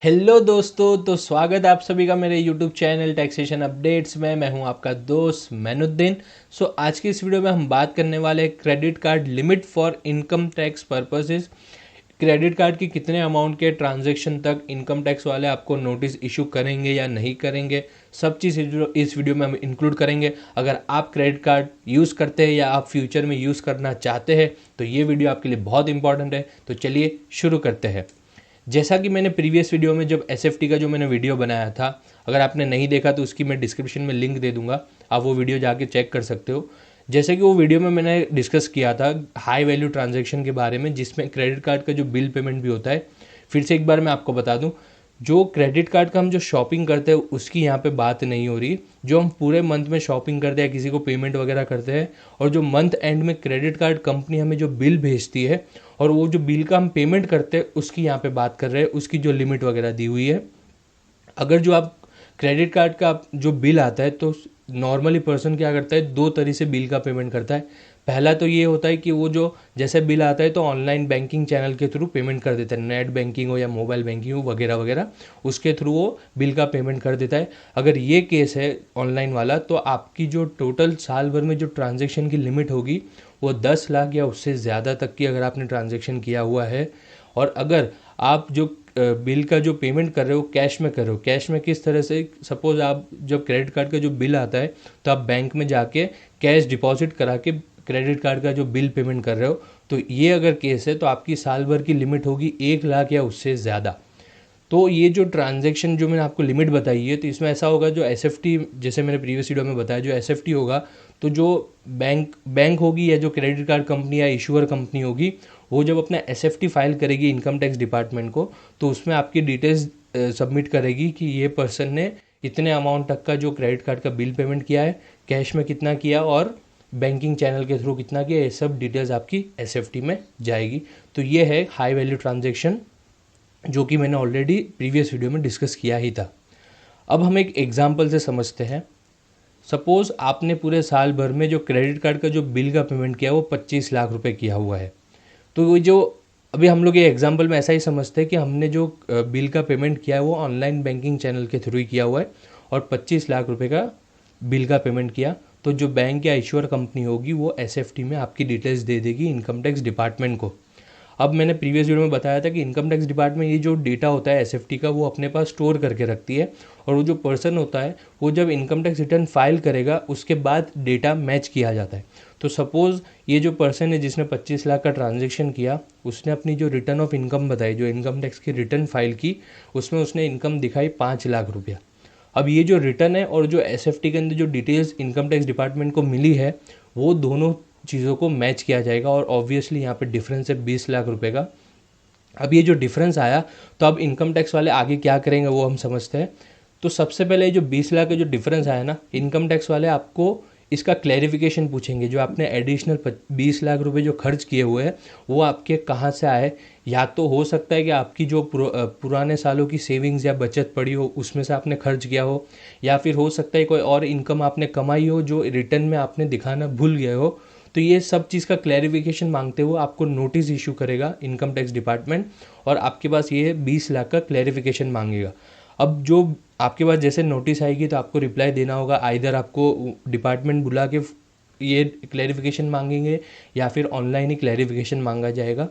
Hello दोस्तों, तो स्वागत है आप सभी का मेरे यूट्यूब चैनल टैक्सेशन अपडेट्स में। मैं हूं आपका दोस्त मैनुद्दीन। आज की इस वीडियो में हम बात करने वाले हैं credit card limit for income tax purposes. Credit card की कितने अमाउंट के ट्रांजैक्शन तक इनकम टैक्स वाले आपको नोटिस इशू करेंगे या नहीं करेंगे, सब चीज़ इस वीडियो में हम इंक्लूड करेंगे। अगर आप क्रेडिट कार्ड यूज़ करते हैं या आप फ्यूचर में यूज़ करना चाहते हैं तो ये वीडियो आपके लिए बहुत इंपॉर्टेंट है। तो चलिए शुरू करते हैं। जैसा कि मैंने प्रीवियस वीडियो में जब एसएफटी का जो मैंने वीडियो बनाया था, अगर आपने नहीं देखा तो उसकी मैं डिस्क्रिप्शन में लिंक दे दूंगा, आप वो वीडियो जाके चेक कर सकते हो। जैसे कि वो वीडियो में मैंने डिस्कस किया था हाई वैल्यू ट्रांजैक्शन के बारे में, जिसमें क्रेडिट कार्ड का जो बिल पेमेंट भी होता है। फिर से एक बार मैं आपको बता दूं, जो क्रेडिट कार्ड का हम जो शॉपिंग करते हैं उसकी यहाँ पे बात नहीं हो रही। जो हम पूरे मंथ में शॉपिंग करते हैं, किसी को पेमेंट वगैरह करते हैं, और जो मंथ एंड में क्रेडिट कार्ड कंपनी हमें जो बिल भेजती है और वो जो बिल का हम पेमेंट करते हैं उसकी यहाँ पे बात कर रहे हैं, उसकी जो लिमिट वगैरह दी हुई है। अगर जो आप क्रेडिट कार्ड का जो बिल आता है तो नॉर्मली पर्सन क्या करता है, दो तरीके से बिल का पेमेंट करता है। पहला तो ये होता है कि वो जो जैसे बिल आता है तो ऑनलाइन बैंकिंग चैनल के थ्रू पेमेंट कर देता है, नेट बैंकिंग हो या मोबाइल बैंकिंग हो वगैरह वगैरह, उसके थ्रू वो बिल का पेमेंट कर देता है। अगर ये केस है ऑनलाइन वाला, तो आपकी जो टोटल साल भर में जो ट्रांजेक्शन की लिमिट होगी वो 10 लाख या उससे ज़्यादा तक की अगर आपने ट्रांजेक्शन किया हुआ है। और अगर आप जो बिल का जो पेमेंट कर रहे हो कैश में कर रहे हो, कैश में किस तरह से, सपोज आप जब क्रेडिट कार्ड का जो बिल आता है तो आप बैंक में जाके कैश डिपॉजिट करा के क्रेडिट कार्ड का जो बिल पेमेंट कर रहे हो, तो ये अगर केस है तो आपकी साल भर की लिमिट होगी 1 लाख या उससे ज़्यादा। तो ये जो ट्रांजैक्शन जो मैंने आपको लिमिट बताई है, तो इसमें ऐसा होगा, जो एसएफटी जैसे मैंने प्रीवियस वीडियो में बताया, जो एसएफटी होगा तो जो बैंक होगी या जो क्रेडिट कार्ड कंपनी या इशूअर कंपनी होगी, वो जब अपना एसएफटी फाइल करेगी इनकम टैक्स डिपार्टमेंट को, तो उसमें आपकी डिटेल्स सबमिट करेगी कि ये पर्सन ने इतने अमाउंट तक का जो क्रेडिट कार्ड का बिल पेमेंट किया है, कैश में कितना किया और बैंकिंग चैनल के थ्रू कितना किया, ये सब डिटेल्स आपकी एसएफटी में जाएगी। तो ये है हाई वैल्यू ट्रांजेक्शन, जो कि मैंने ऑलरेडी प्रीवियस वीडियो में डिस्कस किया ही था। अब हम एक एग्जांपल से समझते हैं। सपोज़ आपने पूरे साल भर में जो क्रेडिट कार्ड का जो बिल का पेमेंट किया वो 25 लाख रुपए किया हुआ है। तो वो जो अभी हम लोग ये एग्जांपल में ऐसा ही समझते हैं कि हमने जो बिल का पेमेंट किया है वो ऑनलाइन बैंकिंग चैनल के थ्रू ही किया हुआ है और 25 लाख रुपए का बिल का पेमेंट किया। तो जो बैंक या इश्योर कंपनी होगी वो एसएफटी में आपकी डिटेल्स दे देगी इनकम टैक्स डिपार्टमेंट को। अब मैंने प्रीवियस वीडियो में बताया था कि इनकम टैक्स डिपार्टमेंट ये जो डेटा होता है एसएफटी का वो अपने पास स्टोर करके रखती है, और वो जो पर्सन होता है वो जब इनकम टैक्स रिटर्न फाइल करेगा उसके बाद डेटा मैच किया जाता है। तो सपोज़ ये जो पर्सन है जिसने 25 लाख का ट्रांजेक्शन किया, उसने अपनी जो रिटर्न ऑफ इनकम बताई, जो इनकम टैक्स की रिटर्न फाइल की, उसमें उसने इनकम दिखाई 5 लाख रुपया। अब ये जो रिटर्न है और जो एसएफटी के अंदर जो डिटेल्स इनकम टैक्स डिपार्टमेंट को मिली है, वो दोनों चीज़ों को मैच किया जाएगा, और ऑब्वियसली यहाँ पे डिफरेंस है 20 लाख रुपए का। अब ये जो डिफरेंस आया, तो अब इनकम टैक्स वाले आगे क्या करेंगे वो हम समझते हैं। तो सबसे पहले जो 20 लाख का जो डिफरेंस आया ना, इनकम टैक्स वाले आपको इसका क्लैरिफिकेशन पूछेंगे। जो आपने एडिशनल 20 लाख रुपए जो खर्च किए हुए हैं वो आपके कहाँ से आए। या तो हो सकता है कि आपकी जो पुराने सालों की सेविंग्स या बचत पड़ी हो उसमें से आपने खर्च किया हो, या फिर हो सकता है कोई और इनकम आपने कमाई हो जो रिटर्न में आपने दिखाना भूल गए हो। तो ये सब चीज़ का क्लैरिफिकेशन मांगते हुए आपको नोटिस इशू करेगा इनकम टैक्स डिपार्टमेंट, और आपके पास ये 20 लाख का क्लैरिफिकेशन मांगेगा। अब जो आपके पास जैसे नोटिस आएगी तो आपको रिप्लाई देना होगा, आइदर आपको डिपार्टमेंट बुला के ये क्लैरिफिकेशन मांगेंगे या फिर ऑनलाइन ही क्लैरिफिकेशन मांगा जाएगा।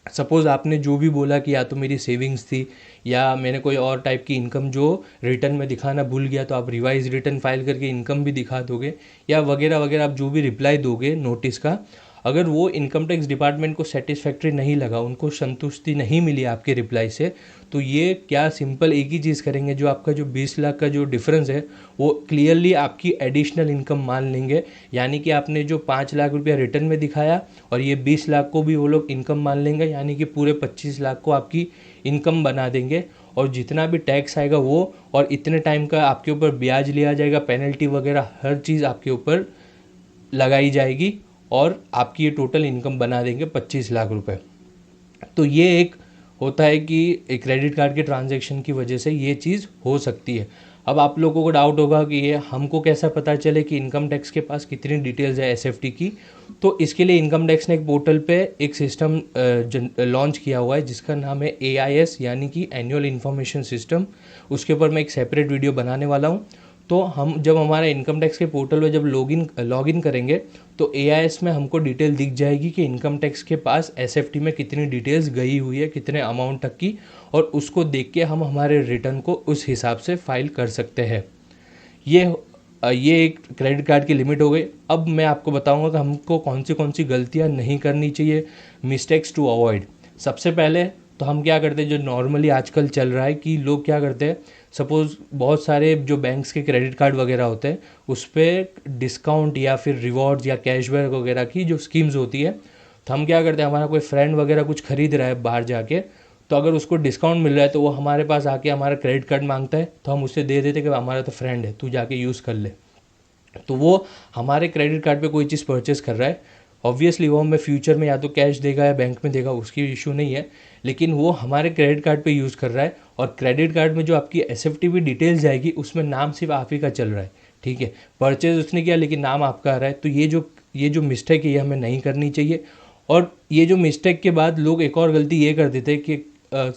सपोज़ आपने जो भी बोला कि या तो मेरी सेविंग्स थी या मैंने कोई और टाइप की इनकम जो रिटर्न में दिखाना भूल गया, तो आप रिवाइज रिटर्न फाइल करके इनकम भी दिखा दोगे, या वगैरह वगैरह, आप जो भी रिप्लाई दोगे नोटिस का, अगर वो इनकम टैक्स डिपार्टमेंट को सेटिस्फैक्ट्री नहीं लगा, उनको संतुष्टि नहीं मिली आपके रिप्लाई से, तो ये क्या सिंपल एक ही चीज़ करेंगे, जो आपका जो 20 लाख का जो डिफरेंस है वो क्लियरली आपकी एडिशनल इनकम मान लेंगे। यानी कि आपने जो 5 लाख रुपया रिटर्न में दिखाया और ये 20 लाख को भी वो लोग इनकम मान लेंगे, यानी कि पूरे 25 लाख को आपकी इनकम बना देंगे। और जितना भी टैक्स आएगा वो, और इतने टाइम का आपके ऊपर ब्याज लिया जाएगा, पेनल्टी वगैरह हर चीज़ आपके ऊपर लगाई जाएगी, और आपकी ये टोटल इनकम बना देंगे 25 लाख रुपए। तो ये एक होता है कि क्रेडिट कार्ड के ट्रांजैक्शन की वजह से ये चीज़ हो सकती है। अब आप लोगों को डाउट होगा कि ये हमको कैसा पता चले कि इनकम टैक्स के पास कितनी डिटेल्स है एसएफटी की। तो इसके लिए इनकम टैक्स ने एक पोर्टल पे एक सिस्टम लॉन्च किया हुआ है जिसका नाम है एआईएस, यानी कि एनुअल इन्फॉर्मेशन सिस्टम। उसके ऊपर मैं एक सेपरेट वीडियो बनाने वाला हूँ। तो हम जब हमारे इनकम टैक्स के पोर्टल में जब लॉगिन करेंगे तो एआईएस में हमको डिटेल दिख जाएगी कि इनकम टैक्स के पास एसएफटी में कितनी डिटेल्स गई हुई है, कितने अमाउंट तक की, और उसको देख के हम हमारे रिटर्न को उस हिसाब से फाइल कर सकते हैं। ये एक क्रेडिट कार्ड की लिमिट हो गई। अब मैं आपको बताऊंगा कि हमको कौन सी गलतियां नहीं करनी चाहिए, मिस्टेक्स टू अवॉइड। सबसे पहले तो हम क्या करते हैं, जो नॉर्मली आजकल चल रहा है कि लोग क्या करते हैं, सपोज़ बहुत सारे जो बैंक्स के क्रेडिट कार्ड वगैरह होते हैं उस पर डिस्काउंट या फिर रिवॉर्ड्स या कैशबैक वगैरह की जो स्कीम्स होती है, तो हम क्या करते हैं, हमारा कोई फ्रेंड वगैरह कुछ खरीद रहा है बाहर जाके, तो अगर उसको डिस्काउंट मिल रहा है तो वो हमारे पास आके हमारा क्रेडिट कार्ड मांगता है, तो हम उसे दे देते कि हमारा तो फ्रेंड है, तू जाके यूज़ कर ले। तो वो हमारे क्रेडिट कार्ड पे कोई चीज़ परचेस कर रहा है, ऑब्वियसली वो हमें फ्यूचर में या तो कैश देगा या बैंक में देगा, उसकी इशू नहीं है, लेकिन वो हमारे क्रेडिट कार्ड पे यूज़ कर रहा है। और क्रेडिट कार्ड में जो आपकी एसएफटी भी डिटेल्स जाएगी उसमें नाम सिर्फ आप ही का चल रहा है, ठीक है, परचेज उसने किया लेकिन नाम आपका आ रहा है। तो ये जो मिस्टेक है ये हमें नहीं करनी चाहिए। और ये जो मिस्टेक के बाद लोग एक और गलती ये कर देते हैं कि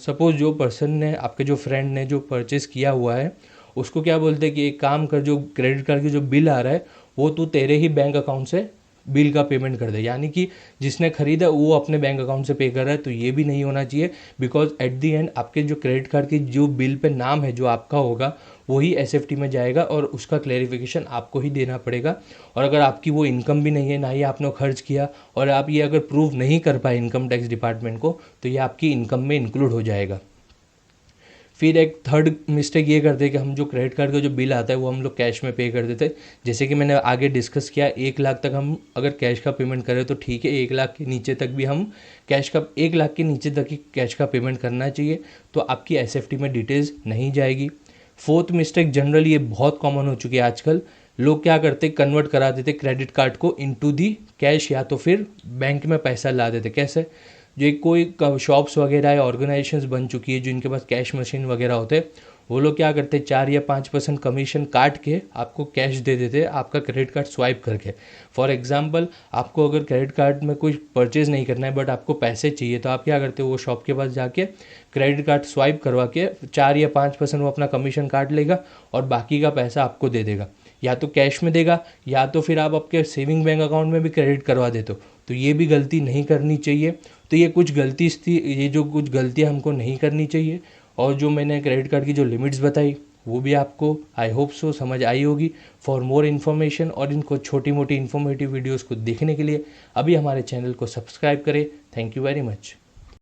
सपोज़ जो पर्सन ने, आपके जो फ्रेंड ने जो परचेज़ किया हुआ है, उसको क्या बोलते हैं कि एक काम कर, जो क्रेडिट कार्ड की जो बिल आ रहा है वो तू तेरे ही बैंक अकाउंट से बिल का पेमेंट कर दे, यानी कि जिसने खरीदा वो अपने बैंक अकाउंट से पे कर रहा है। तो ये भी नहीं होना चाहिए, बिकॉज एट दी एंड आपके जो क्रेडिट कार्ड की जो बिल पे नाम है जो आपका होगा वही एसएफटी में जाएगा और उसका क्लेरिफिकेशन आपको ही देना पड़ेगा। और अगर आपकी वो इनकम भी नहीं है, ना ही आपने खर्च किया, और आप ये अगर प्रूव नहीं कर पाए इनकम टैक्स डिपार्टमेंट को, तो ये आपकी इनकम में इंक्लूड हो जाएगा। फिर एक थर्ड मिस्टेक ये करते हैं कि हम जो क्रेडिट कार्ड का जो बिल आता है वो हम लोग कैश में पे कर देते हैं। जैसे कि मैंने आगे डिस्कस किया, 1 लाख तक हम अगर कैश का पेमेंट करें तो ठीक है, 1 लाख के नीचे तक भी हम कैश का, 1 लाख के नीचे तक ही कैश का पेमेंट करना चाहिए, तो आपकी एसएफटी में डिटेल्स नहीं जाएगी। फोर्थ मिस्टेक, जनरली ये बहुत कॉमन हो चुकी है आजकल, लोग क्या करते, कन्वर्ट करा देते क्रेडिट कार्ड को इनटू दी कैश, या तो फिर बैंक में पैसा ला देते। कैसे, जो कोई शॉप्स वगैरह या ऑर्गेनाइजेशंस बन चुकी है जो इनके पास कैश मशीन वगैरह होते हैं, वो लोग क्या करते हैं, 4 या 5% कमीशन काट के आपको कैश दे देते हैं आपका क्रेडिट कार्ड स्वाइप करके। फॉर एग्जांपल, आपको अगर क्रेडिट कार्ड में कुछ परचेज़ नहीं करना है बट आपको पैसे चाहिए, तो आप क्या करते हो, वो शॉप के पास जाके क्रेडिट कार्ड स्वाइप करवा के 4 या 5% वो अपना कमीशन काट लेगा और बाकी का पैसा आपको दे देगा, या तो कैश में देगा या तो फिर आप आपके सेविंग बैंक अकाउंट में भी क्रेडिट करवा देते हो। तो ये भी गलती नहीं करनी चाहिए। तो ये कुछ गलती थी, ये जो कुछ गलतियाँ हमको नहीं करनी चाहिए। और जो मैंने क्रेडिट कार्ड की जो लिमिट्स बताई वो भी आपको आई होप सो समझ आई होगी। फॉर मोर इन्फॉर्मेशन और इनको छोटी मोटी इन्फॉर्मेटिव वीडियोज़ को देखने के लिए अभी हमारे चैनल को सब्सक्राइब करें। Thank you very much.